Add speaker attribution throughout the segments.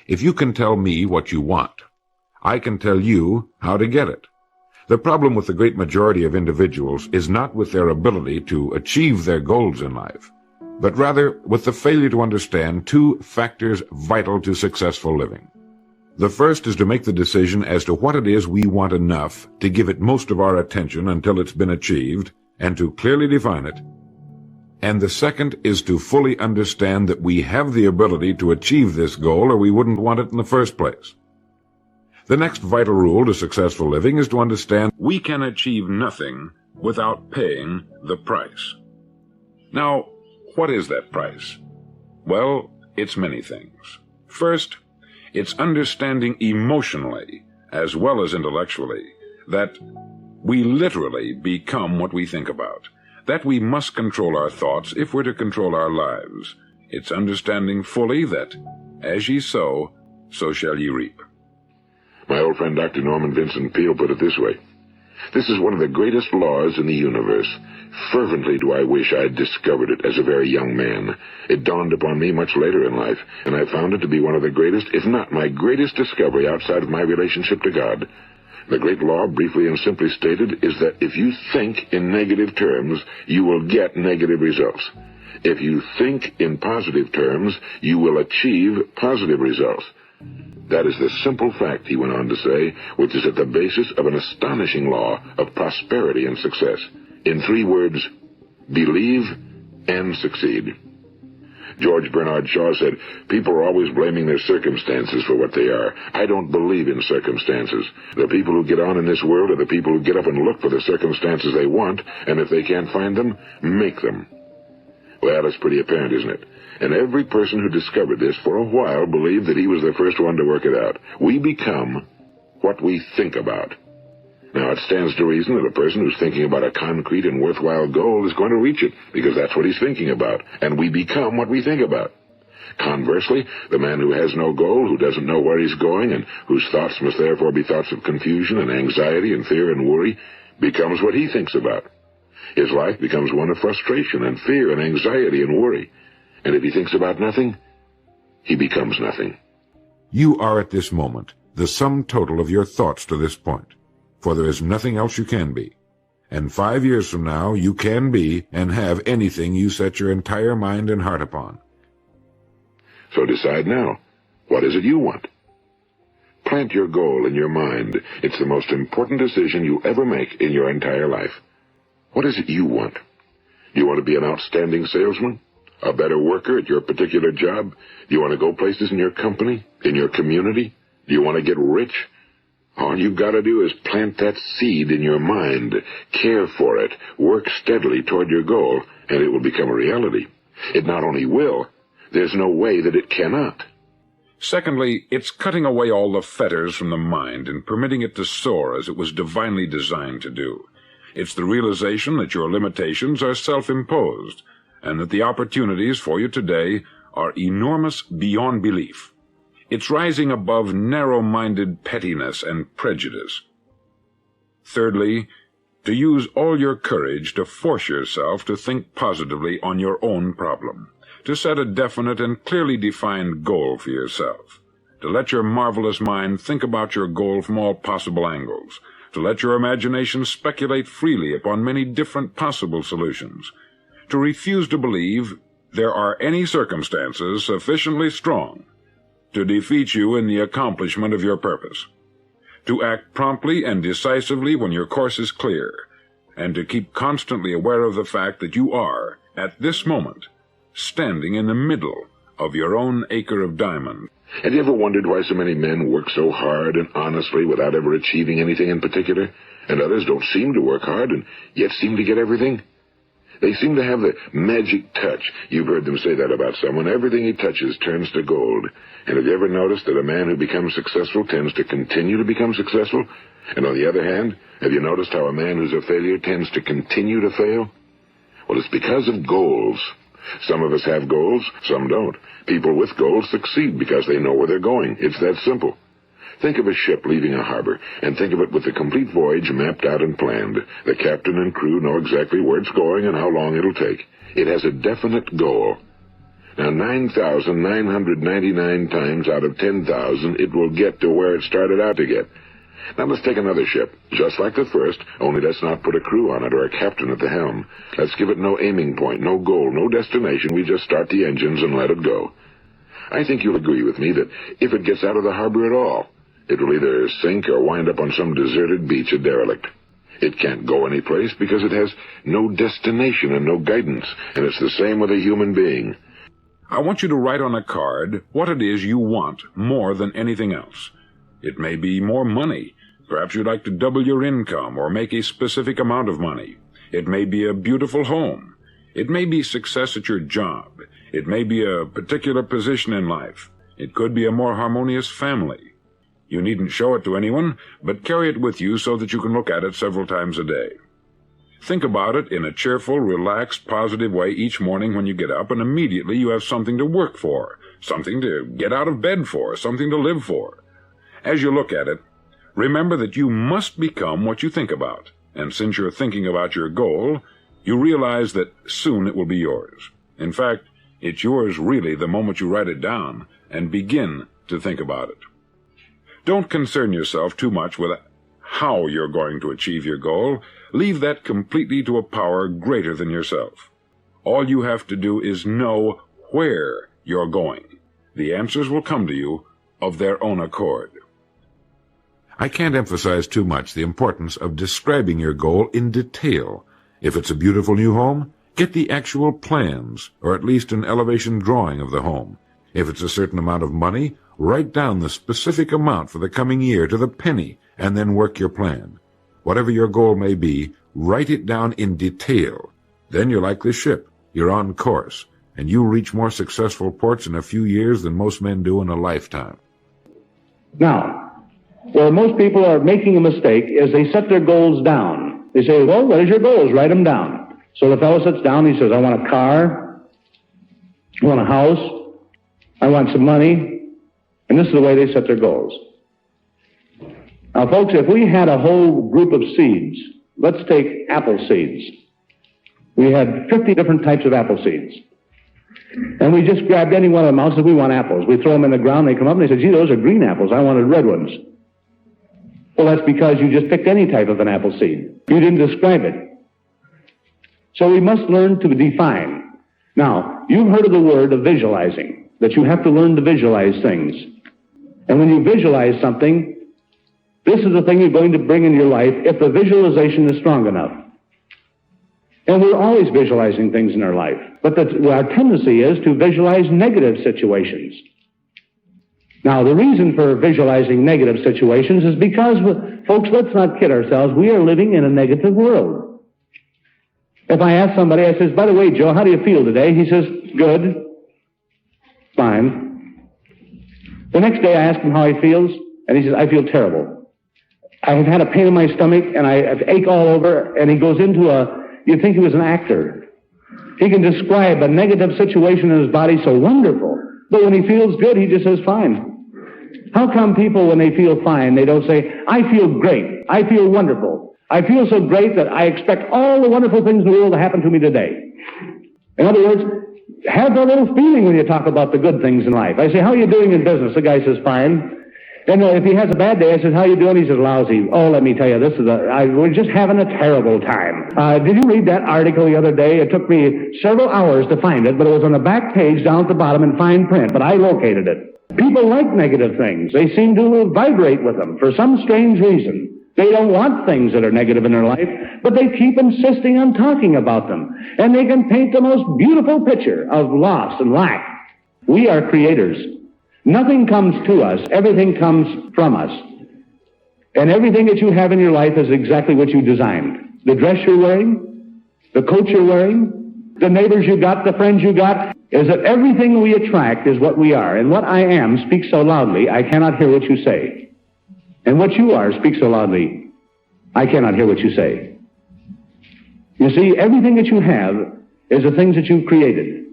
Speaker 1: If you can tell me what you want, I can tell you how to get it. The problem with the great majority of individuals is not with their ability to achieve their goals in life, but rather with the failure to understand two factors vital to successful living. The first is to make the decision as to what it is we want enough to give it most of our attention until it's been achieved, and to clearly define it. And the second is to fully understand that we have the ability to achieve this goal, or we wouldn't want it in the first place. The next vital rule to successful living is to understand we can achieve nothing without paying the price. Now, what is that price? Well, it's many things. First, it's understanding emotionally, as well as intellectually, that we literally become what we think about, that we must control our thoughts if we're to control our lives. It's understanding fully that, as ye sow, so shall ye reap.
Speaker 2: My old friend Dr. Norman Vincent Peale put it this way: "This is one of the greatest laws in the universe. Fervently do I wish I had discovered it as a very young man. It dawned upon me much later in life, and I found it to be one of the greatest, if not my greatest discovery outside of my relationship to God. The great law, briefly and simply stated, is that if you think in negative terms, you will get negative results. If you think in positive terms, you will achieve positive results. That is the simple fact," he went on to say, "which is at the basis of an astonishing law of prosperity and success. In 3 words, believe and succeed." George Bernard Shaw said, "People are always blaming their circumstances for what they are. I don't believe in circumstances. The people who get on in this world are the people who get up and look for the circumstances they want, and if they can't find them, make them." Well, that's pretty apparent, isn't it? And every person who discovered this for a while believed that he was the first one to work it out. We become what we think about. Now, it stands to reason that a person who's thinking about a concrete and worthwhile goal is going to reach it, because that's what he's thinking about, and we become what we think about. Conversely, the man who has no goal, who doesn't know where he's going, and whose thoughts must therefore be thoughts of confusion and anxiety and fear and worry, becomes what he thinks about. His life becomes one of frustration and fear and anxiety and worry. And if he thinks about nothing, he becomes nothing.
Speaker 1: You are at this moment the sum total of your thoughts to this point, for there is nothing else you can be. And 5 years from now, you can be and have anything you set your entire mind and heart upon.
Speaker 2: So decide now. What is it you want? Plant your goal in your mind. It's the most important decision you ever make in your entire life. What is it you want? Do you want to be an outstanding salesman? A better worker at your particular job? Do you want to go places in your company? In your community? Do you want to get rich? All you've got to do is plant that seed in your mind, care for it, work steadily toward your goal, and it will become a reality. It not only will, there's no way that it cannot.
Speaker 1: Secondly, it's cutting away all the fetters from the mind and permitting it to soar as it was divinely designed to do. It's the realization that your limitations are self-imposed, and that the opportunities for you today are enormous beyond belief. It's rising above narrow-minded pettiness and prejudice. Thirdly, to use all your courage to force yourself to think positively on your own problem, to set a definite and clearly defined goal for yourself, to let your marvelous mind think about your goal from all possible angles, to let your imagination speculate freely upon many different possible solutions, to refuse to believe there are any circumstances sufficiently strong to defeat you in the accomplishment of your purpose, to act promptly and decisively when your course is clear, and to keep constantly aware of the fact that you are, at this moment, standing in the middle of your own acre of diamond.
Speaker 2: Have you ever wondered why so many men work so hard and honestly without ever achieving anything in particular, and others don't seem to work hard and yet seem to get everything? They seem to have the magic touch. You've heard them say that about someone. Everything he touches turns to gold. And have you ever noticed that a man who becomes successful tends to continue to become successful? And on the other hand, have you noticed how a man who's a failure tends to continue to fail? Well, it's because of goals. Some of us have goals, some don't. People with goals succeed because they know where they're going. It's that simple. Think of a ship leaving a harbor, and think of it with the complete voyage mapped out and planned. The captain and crew know exactly where it's going and how long it'll take. It has a definite goal. Now, 9,999 times out of 10,000, it will get to where it started out to get. Now, let's take another ship, just like the first, only let's not put a crew on it or a captain at the helm. Let's give it no aiming point, no goal, no destination. We just start the engines and let it go. I think you'll agree with me that if it gets out of the harbor at all, it will either sink or wind up on some deserted beach, a derelict. It can't go anyplace because it has no destination and no guidance, and it's the same with a human being.
Speaker 1: I want you to write on a card what it is you want more than anything else. It may be more money. Perhaps you'd like to double your income or make a specific amount of money. It may be a beautiful home. It may be success at your job. It may be a particular position in life. It could be a more harmonious family. You needn't show it to anyone, but carry it with you so that you can look at it several times a day. Think about it in a cheerful, relaxed, positive way each morning when you get up, and immediately you have something to work for, something to get out of bed for, something to live for. As you look at it, remember that you must become what you think about, and since you're thinking about your goal, you realize that soon it will be yours. In fact, it's yours really the moment you write it down and begin to think about it. Don't concern yourself too much with how you're going to achieve your goal. Leave that completely to a power greater than yourself. All you have to do is know where you're going. The answers will come to you of their own accord. I can't emphasize too much the importance of describing your goal in detail. If it's a beautiful new home, get the actual plans, or at least an elevation drawing of the home. If it's a certain amount of money, write down the specific amount for the coming year to the penny, and then work your plan. Whatever your goal may be, write it down in detail. Then you're like the ship. You're on course, and you reach more successful ports in a few years than most men do in a lifetime.
Speaker 3: Now, where most people are making a mistake is they set their goals down. They say, well, what is your goals? Write them down. So the fellow sits down, he says, I want a car, I want a house, I want some money, and this is the way they set their goals. Now, folks, if we had a whole group of seeds, let's take apple seeds. We had 50 different types of apple seeds. And we just grabbed any one of them out and said, we want apples. We throw them in the ground, they come up, and they say, gee, those are green apples. I wanted red ones. Well, that's because you just picked any type of an apple seed. You didn't describe it. So we must learn to define. Now, you've heard of the word of visualizing, that you have to learn to visualize things. And when you visualize something, this is the thing you're going to bring in your life if the visualization is strong enough. And we're always visualizing things in our life. But our tendency is to visualize negative situations. Now, the reason for visualizing negative situations is because, folks, let's not kid ourselves, we are living in a negative world. If I ask somebody, I says, by the way, Joe, how do you feel today? He says, good. Fine. The next day I ask him how he feels, and he says, I feel terrible. I have had a pain in my stomach, and I have ache all over, and he goes into you'd think he was an actor. He can describe a negative situation in his body so wonderful, but when he feels good, he just says, fine. How come people, when they feel fine, they don't say, I feel great, I feel wonderful, I feel so great that I expect all the wonderful things in the world to happen to me today? In other words, have a little feeling when you talk about the good things in life. I say, how are you doing in business? The guy says, fine. Then if he has a bad day, I says, how are you doing? He says, lousy. Oh, let me tell you, we're just having a terrible time. Did you read that article the other day? It took me several hours to find it, but it was on the back page down at the bottom in fine print, but I located it. People like negative things. They seem to vibrate with them for some strange reason. They don't want things that are negative in their life, but they keep insisting on talking about them. And they can paint the most beautiful picture of loss and lack. We are creators. Nothing comes to us. Everything comes from us. And everything that you have in your life is exactly what you designed. The dress you're wearing, the coat you're wearing, the neighbors you got, the friends you got, is that everything we attract is what we are. And what I am speaks so loudly, I cannot hear what you say. And what you are speaks so loudly, I cannot hear what you say. You see, everything that you have is the things that you've created.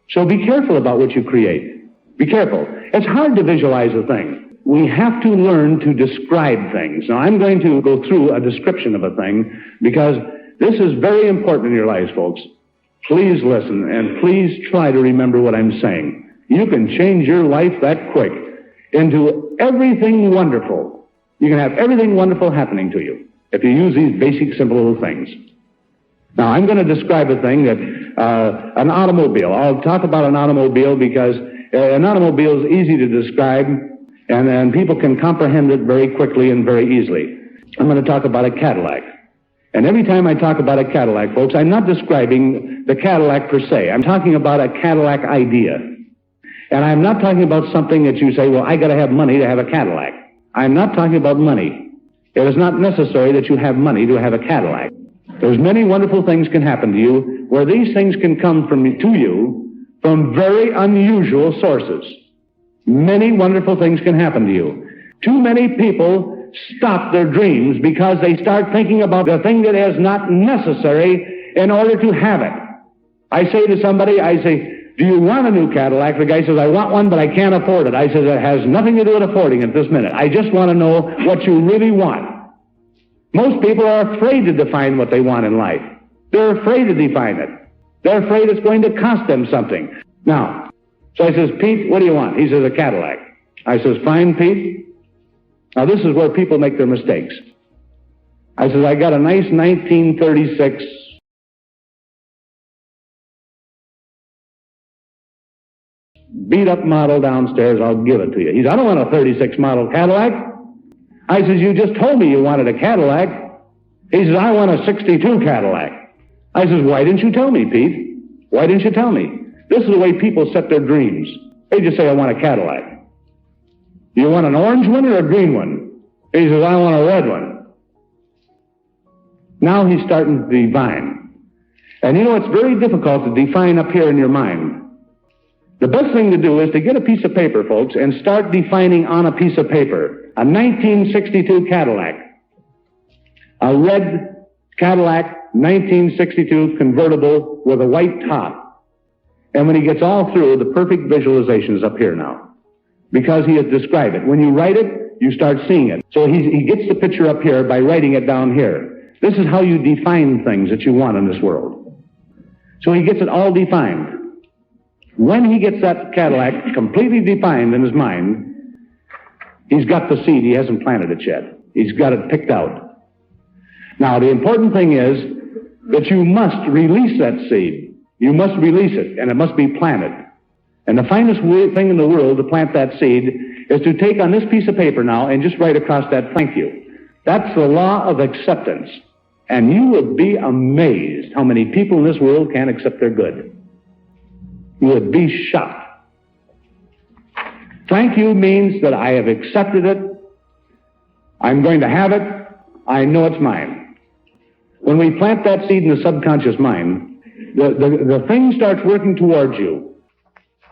Speaker 3: So be careful about what you create. Be careful. It's hard to visualize a thing. We have to learn to describe things. Now, I'm going to go through a description of a thing because this is very important in your lives, folks. Please listen, and please try to remember what I'm saying. You can change your life that quick into everything wonderful. You can have everything wonderful happening to you if you use these basic, simple little things. Now, I'm going to describe a thing that, an automobile. I'll talk about an automobile because an automobile is easy to describe, and people can comprehend it very quickly and very easily. I'm going to talk about a Cadillac. And every time I talk about a Cadillac, folks, I'm not describing the Cadillac per se. I'm talking about a Cadillac idea. And I'm not talking about something that you say, well, I got to have money to have a Cadillac. I'm not talking about money. It is not necessary that you have money to have a Cadillac. There's many wonderful things can happen to you where these things can come to you from very unusual sources. Many wonderful things can happen to you. Too many people stop their dreams because they start thinking about the thing that is not necessary in order to have it. I say to somebody, do you want a new Cadillac? The guy says, I want one, but I can't afford it. I said, it has nothing to do with affording it this minute. I just want to know what you really want. Most people are afraid to define what they want in life. They're afraid to define it. They're afraid it's going to cost them something. Now, so I says, Pete, what do you want? He says, a Cadillac. I says, fine, Pete. Now, this is where people make their mistakes. I says, I got a nice 1936 beat-up model downstairs. I'll give it to you. He says, I don't want a 36 model Cadillac. I says, you just told me you wanted a Cadillac. He says, I want a 62 Cadillac. I says, why didn't you tell me, Pete? Why didn't you tell me? This is the way people set their dreams. They just say, I want a Cadillac. Do you want an orange one or a green one? He says, I want a red one. Now he's starting to define. And you know, it's very difficult to define up here in your mind. The best thing to do is to get a piece of paper, folks, and start defining on a piece of paper. A 1962 Cadillac. A red Cadillac 1962 convertible with a white top. And when he gets all through, the perfect visualization is up here now. Because he has described it. When you write it, you start seeing it. So he gets the picture up here by writing it down here. This is how you define things that you want in this world. So he gets it all defined. When he gets that Cadillac completely defined in his mind, he's got the seed. He hasn't planted it yet. He's got it picked out. Now, the important thing is that you must release that seed. You must release it, and it must be planted. And the finest thing in the world to plant that seed is to take on this piece of paper now and just write across that, thank you. That's the law of acceptance. And you would be amazed how many people in this world can't accept their good. You would be shocked. Thank you means that I have accepted it. I'm going to have it. I know it's mine. When we plant that seed in the subconscious mind, the thing starts working towards you.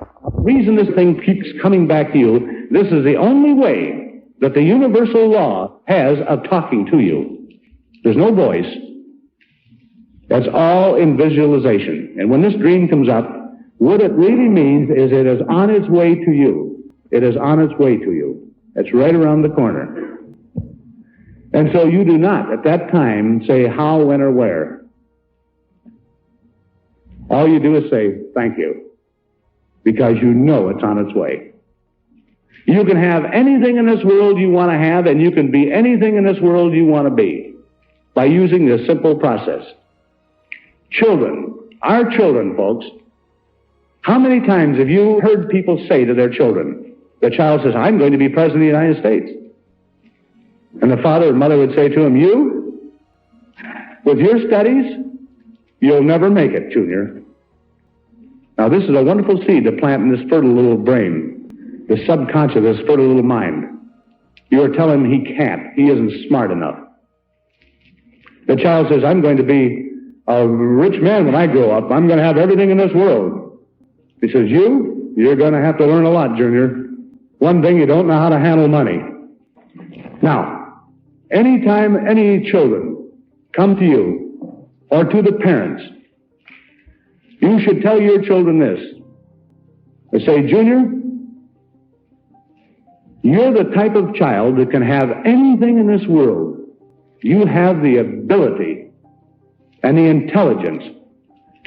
Speaker 3: The reason this thing keeps coming back to you, this is the only way that the universal law has of talking to you. There's no voice. That's all in visualization. And when this dream comes up, what it really means is it is on its way to you. It is on its way to you. It's right around the corner. And so you do not, at that time, say how, when, or where. All you do is say, thank you, because you know it's on its way. You can have anything in this world you want to have, and you can be anything in this world you want to be by using this simple process. Children, our children, folks, how many times have you heard people say to their children, the child says, I'm going to be president of the United States. And the father and mother would say to him, you, with your studies, you'll never make it, Junior. Now, this is a wonderful seed to plant in this fertile little brain, the subconscious, this fertile little mind. You are telling him he can't. He isn't smart enough. The child says, I'm going to be a rich man when I grow up. I'm going to have everything in this world. He says, you're going to have to learn a lot, Junior. One thing, you don't know how to handle money. Now, anytime any children come to you or to the parents, you should tell your children this. They say, Junior, you're the type of child that can have anything in this world. You have the ability and the intelligence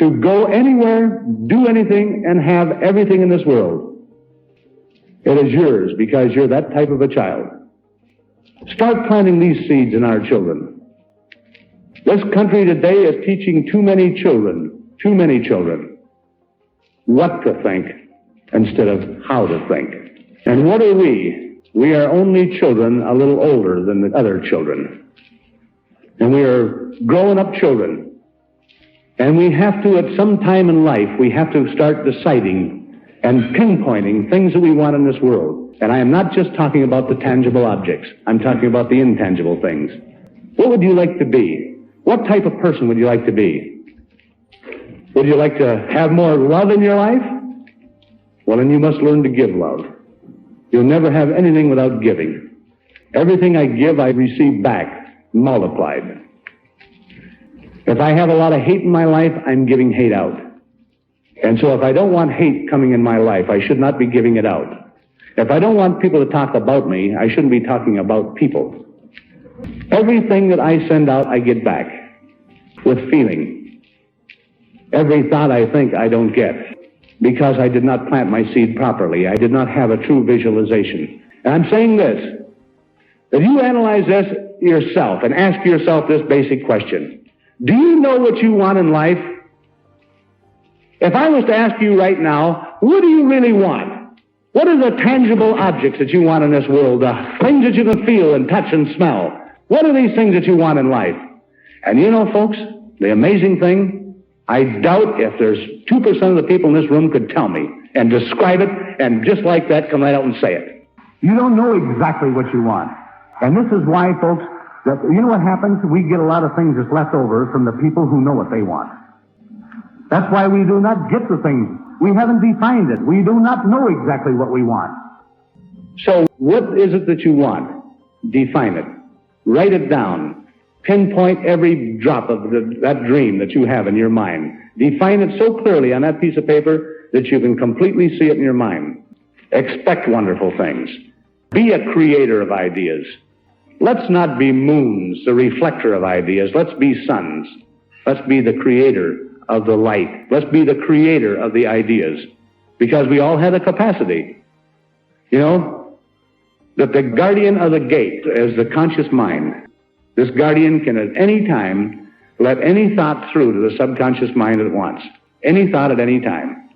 Speaker 3: to go anywhere, do anything, and have everything in this world. It is yours because you're that type of a child. Start planting these seeds in our children. This country today is teaching too many children, what to think instead of how to think. And what are we? We are only children a little older than the other children. And we are growing up children. And we have to, at some time in life, we have to start deciding and pinpointing things that we want in this world. And I am not just talking about the tangible objects. I'm talking about the intangible things. What would you like to be? What type of person would you like to be? Would you like to have more love in your life? Well, then you must learn to give love. You'll never have anything without giving. Everything I give, I receive back, multiplied. If I have a lot of hate in my life, I'm giving hate out. And so if I don't want hate coming in my life, I should not be giving it out. If I don't want people to talk about me, I shouldn't be talking about people. Everything that I send out, I get back with feeling. Every thought I think, I don't get because I did not plant my seed properly. I did not have a true visualization. And I'm saying this, if you analyze this yourself and ask yourself this basic question, do you know what you want in life? If I was to ask you right now, what do you really want? What are the tangible objects that you want in this world? The things that you can feel and touch and smell. What are these things that you want in life? And you know, folks, the amazing thing, I doubt if there's 2% of the people in this room could tell me and describe it and just like that come right out and say it. You don't know exactly what you want. And this is why, folks, that you know what happens? We get a lot of things that's left over from the people who know what they want. That's why we do not get the things. We haven't defined it. We do not know exactly what we want. So what is it that you want? Define it. Write it down. Pinpoint every drop of that dream that you have in your mind. Define it so clearly on that piece of paper that you can completely see it in your mind. Expect wonderful things. Be a creator of ideas. Let's not be moons, the reflector of ideas. Let's be suns. Let's be the creator of the light. Let's be the creator of the ideas. Because we all have the capacity. You know, that the guardian of the gate is the conscious mind. This guardian can at any time let any thought through to the subconscious mind at once. Any thought at any time.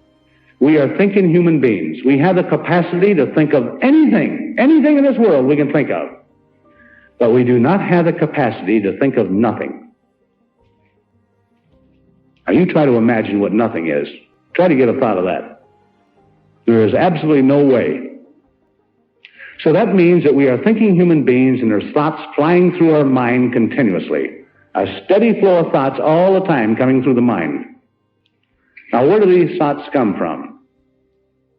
Speaker 3: We are thinking human beings. We have the capacity to think of anything in this world we can think of. But we do not have the capacity to think of nothing. Now you try to imagine what nothing is. Try to get a thought of that. There is absolutely no way. So that means that we are thinking human beings and there's thoughts flying through our mind continuously. A steady flow of thoughts all the time coming through the mind. Now where do these thoughts come from?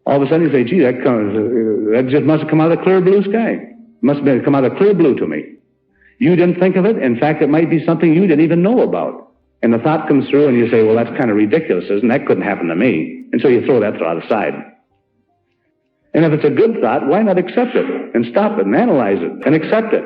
Speaker 3: All of a sudden you say, gee, that just must have come out of the clear blue sky. Must have come out of clear blue to me. You didn't think of it. In fact, it might be something you didn't even know about. And the thought comes through and you say, well, that's kind of ridiculous, isn't it? That couldn't happen to me. And so you throw that thought aside. And if it's a good thought, why not accept it and stop it and analyze it and accept it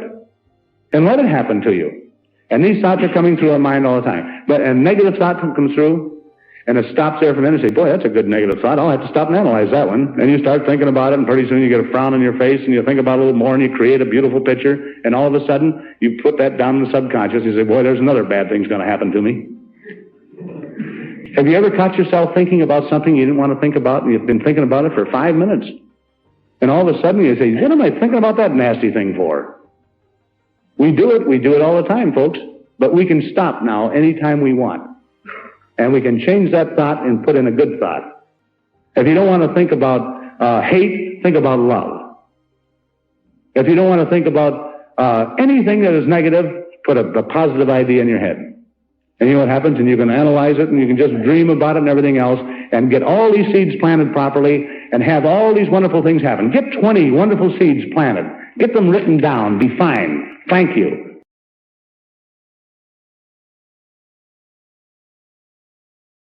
Speaker 3: and let it happen to you? And these thoughts are coming through our mind all the time. But a negative thought comes through and it stops there for a minute and say, boy, that's a good negative thought. I'll have to stop and analyze that one. And you start thinking about it and pretty soon you get a frown on your face and you think about it a little more and you create a beautiful picture and all of a sudden you put that down in the subconscious and you say, boy, there's another bad thing's going to happen to me. Have you ever caught yourself thinking about something you didn't want to think about and you've been thinking about it for 5 minutes? And all of a sudden you say, what am I thinking about that nasty thing for? We do it all the time, folks. But we can stop now anytime we want. And we can change that thought and put in a good thought. If you don't want to think about hate, think about love. If you don't want to think about anything that is negative, put a positive idea in your head. And you know what happens? And you can analyze it and you can just dream about it and everything else and get all these seeds planted properly and have all these wonderful things happen. Get 20 wonderful seeds planted. Get them written down. Defined. Thank you.